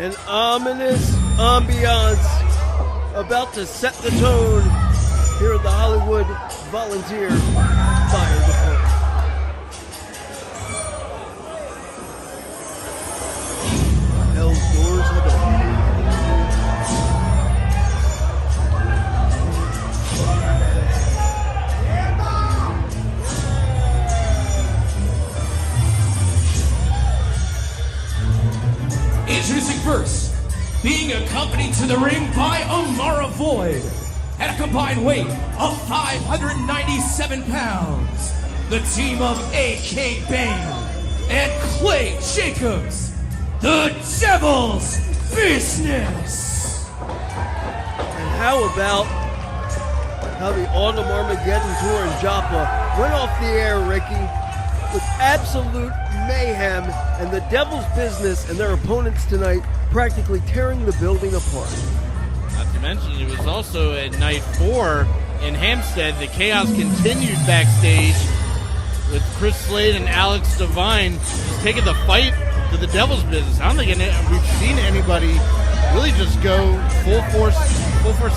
An ominous ambiance about to set the tone here at the Hollywood Volunteer Fire Department. Hell's doors have opened. Introducing first, being accompanied to the ring by Amara Void at a combined weight of 597 pounds, the team of AK Bane and Clay Jacobs, the Devil's Business. And how about how the Autumn Armageddon Tour in Joppa went off the air, Ricky, with absolute mayhem, and the Devil's Business and their opponents tonight practically tearing the building apart. Not to mention, it was also at night 4 in Hampstead. The chaos continued backstage with Chris Slade and Alex Devine just taking the fight to the Devil's Business. I don't think we've seen anybody really just go full force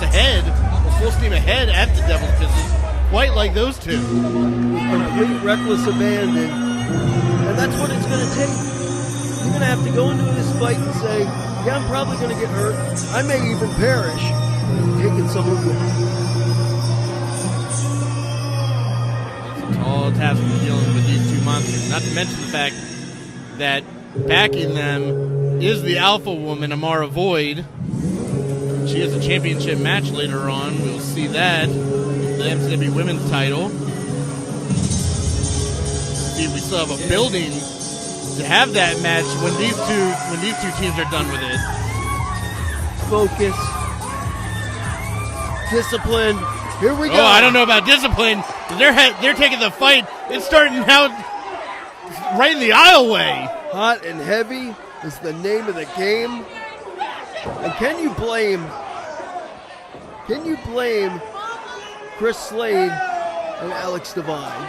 ahead, or full steam ahead at the Devil's Business, quite like those two. Complete reckless abandon, and that's what it's going to take. You're going to have to go into this fight and say, yeah, I'm probably going to get hurt. I may even perish. Taking someone with me. It's a tall task of dealing with these two monsters. Not to mention the fact that backing them is the alpha woman, Amara Void. She has a championship match later on. We'll see that. The MCW Women's title. See, we still have a building to have that match when these two teams are done with it. Focus. Discipline. Here we go. Oh, I don't know about discipline. They're taking the fight. It's starting out right in the aisleway. Hot and heavy is the name of the game. And can you blame Chris Slade and Alex Devine?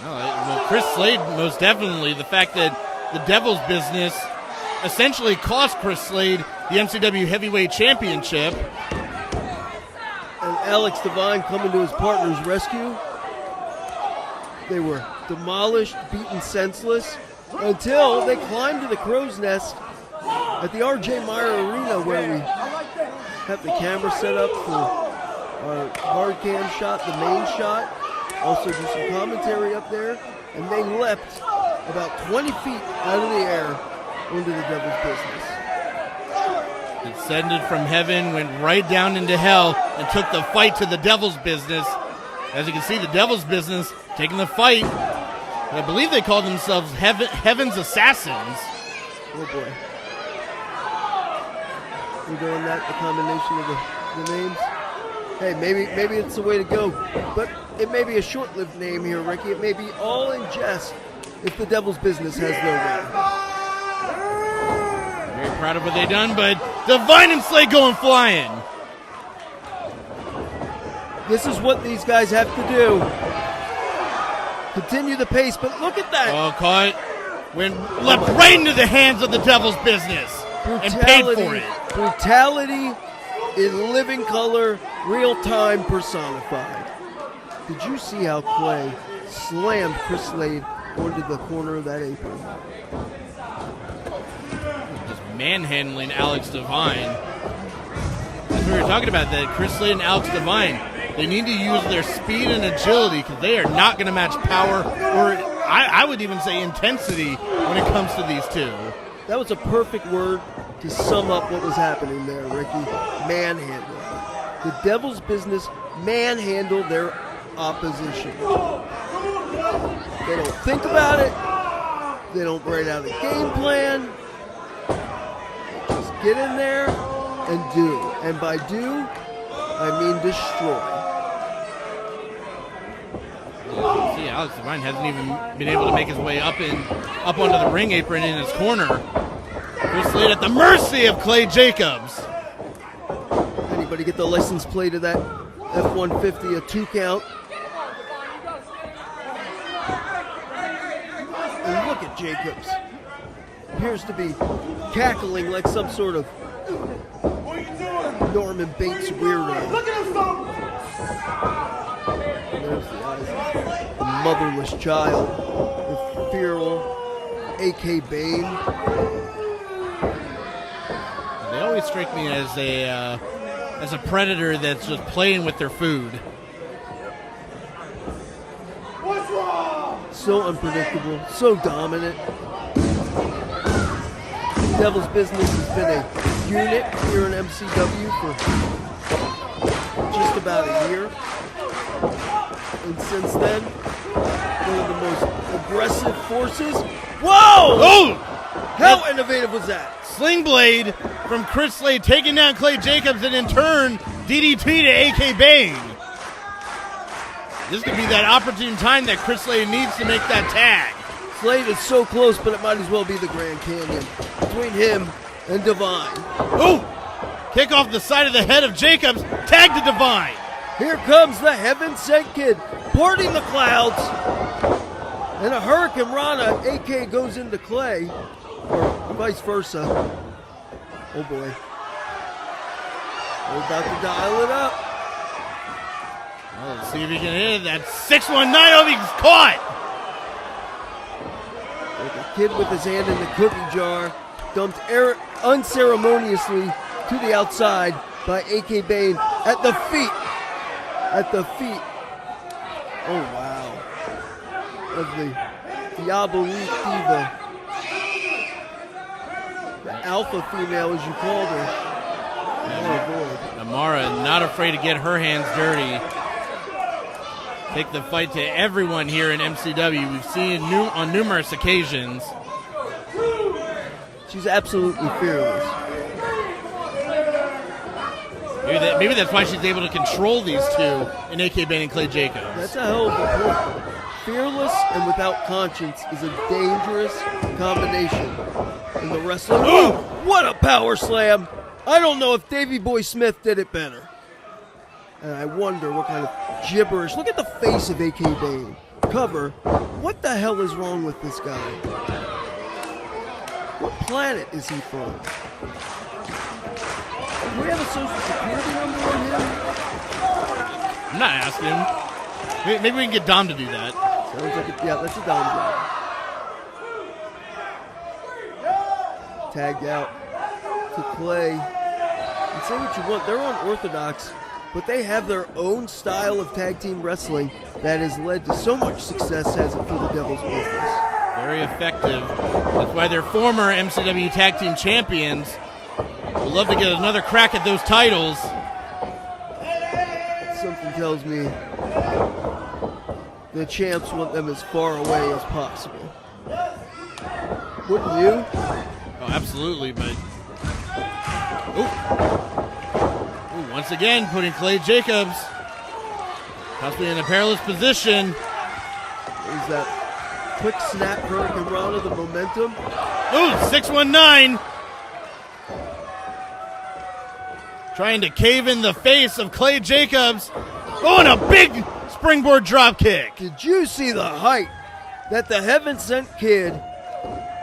Well, Chris Slade, most definitely. The fact that the Devil's Business essentially cost Chris Slade the MCW Heavyweight Championship. And Alex Devine coming to his partner's rescue. They were demolished, beaten senseless, until they climbed to the crow's nest at the R.J. Meyer Arena, where we have the camera set up for our hard cam shot, the main shot. Also do some commentary up there. And they leapt about 20 feet out of the air into the Devil's Business. Descended from heaven, went right down into hell, and took the fight to the Devil's Business. As you can see, the Devil's Business taking the fight. And I believe they call themselves Heaven's Assassins. Oh boy. We're doing that, the combination of the names. Hey, maybe it's the way to go. But it may be a short-lived name here, Ricky. It may be all in jest if the Devil's Business has their way. Very proud of what they've done, but Devine and Slade going flying. This is what these guys have to do. Continue the pace, but look at that. Oh, caught. Leapt right into the hands of the Devil's Business. And paid for it. Brutality in living color, real time personified. Did you see how Clay slammed Chris Slade onto the corner of that apron? Just manhandling Alex Devine. As we were talking about that, Chris Slade and Alex Devine, they need to use their speed and agility because they are not going to match power or I would even say intensity when it comes to these two. That was a perfect word to sum up what was happening there, Ricky. Manhandle. The Devil's Business manhandled their opposition. They don't think about it. They don't write out a game plan. They just get in there and do. And by do, I mean destroy. See, Alex Devine hasn't even been able to make his way up onto the ring apron in his corner. Chris Slade at the mercy of Clay Jacobs. Anybody get the license plate of that F-150, a 2 count? And look at Jacobs. appears to be cackling like some sort of Norman Bates weirdo. Look at him stop! And there's the eyes of a motherless child with feral A.K. Bane. They always strike me as a predator that's just playing with their food. What's wrong? So unpredictable, so dominant. Devil's Business has been a unit here in MCW for just about a year. And since then, one of the most aggressive forces. Whoa! Oh! How innovative was that? Sling Blade from Chris Slade taking down Clay Jacobs and in turn DDT to A.K. Bane. This could be that opportune time that Chris Slade needs to make that tag. Slade is so close, but it might as well be the Grand Canyon between him and Divine. Oh! Kick off the side of the head of Jacobs. Tag to Divine. Here comes the Heaven Sent Kid, parting the clouds. And a Hurricane Rana, AK goes into Clay, or vice versa. Oh boy. We're about to dial it up. Well, let's see if he can hit it. That's 619. Oh, he's caught. Like a kid with his hand in the cookie jar, dumped unceremoniously to the outside by A.K. Bane at the feet. At the feet. Oh, wow. Of the Diabolique Diva. The alpha female, as you called her. Oh, boy. Amara not afraid to get her hands dirty. Take the fight to everyone here in MCW. We've seen on numerous occasions. She's absolutely fearless. Maybe that's why she's able to control these two in A.K. Bane and Clay Jacobs. That's a hell of a point. Fearless and without conscience is a dangerous combination in the wrestling. Oh, what a power slam! I don't know if Davey Boy Smith did it better. And I wonder what kind of gibberish. Look at the face of A.K. Bane. Cover. What the hell is wrong with this guy? What planet is he from? Do we have a social security number on him? I'm not asking him. Maybe we can get Dom to do that. Sounds like yeah, that's a Dom job. Tagged out to Clay. And say what you want, they're unorthodox, but they have their own style of tag team wrestling that has led to so much success, has it, for the Devil's Business. Very effective. That's why they're former MCW Tag Team Champions. Would love to get another crack at those titles. Something tells me the champs want them as far away as possible. Wouldn't you? Oh, absolutely, but... Ooh, once again, putting Clay Jacobs possibly in a perilous position. Is that quick snap Hurricane Rana, the momentum? Ooh, 619. Trying to cave in the face of Clay Jacobs. Oh, and a big springboard drop kick. Did you see the height that the Heaven Sent Kid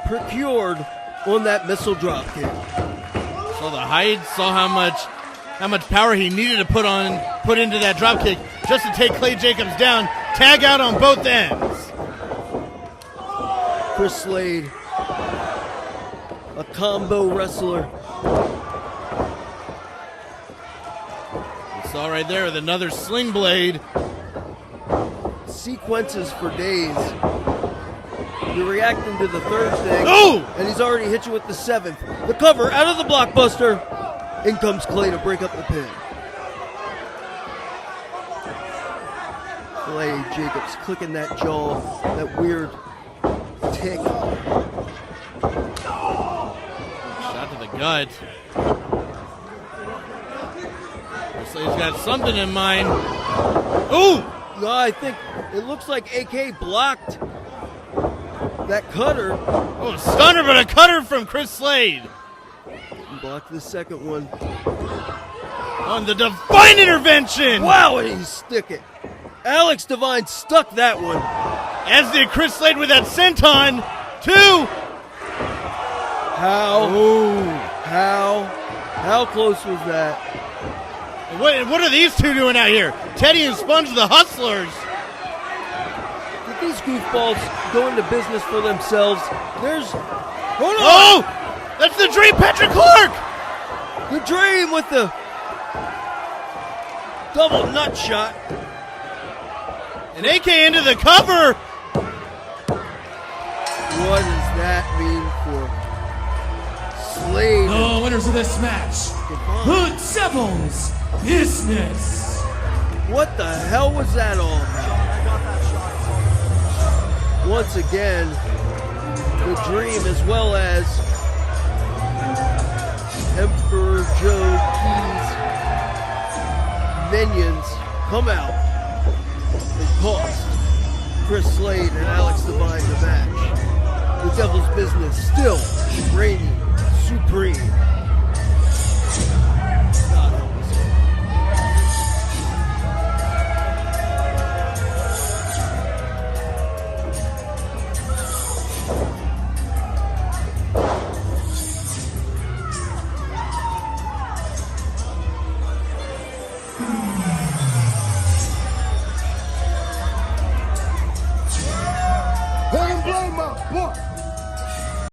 procured on that missile drop kick? Saw the height, saw how much power he needed to put into that drop kick just to take Clay Jacobs down. Tag out on both ends. Chris Slade, a combo wrestler. You saw right there with another sling blade. Sequences for days. You're reacting to the third thing. Oh! And he's already hit you with the seventh. The cover out of the blockbuster. In comes Clay to break up the pin. Clay Jacobs clicking that jaw, that weird tick. Shot to the gut. Looks like he's got something in mind. Ooh! No, I think it looks like AK blocked that cutter. Oh, stunner, but a cutter from Chris Slade. Blocked the second one. On the Divine intervention. Wow, and he stick it. Alex Divine stuck that one. As did Chris Slade with that senton. 2. How close was that? What are these two doing out here? Teddy and Sponge, the hustlers. Did these goofballs go into business for themselves? Hold on! Oh! That's the Dream, Patrick Clark! The Dream with the double nut shot. And AK into the cover. What does that mean for Slade? The winners of this match, the Devil's Business. What the hell was that all about? Once again, the Dream as well as Emperor Joe Keys minions come out and cost Chris Slade and Alex Divine the match. The Devil's Business still reigning supreme.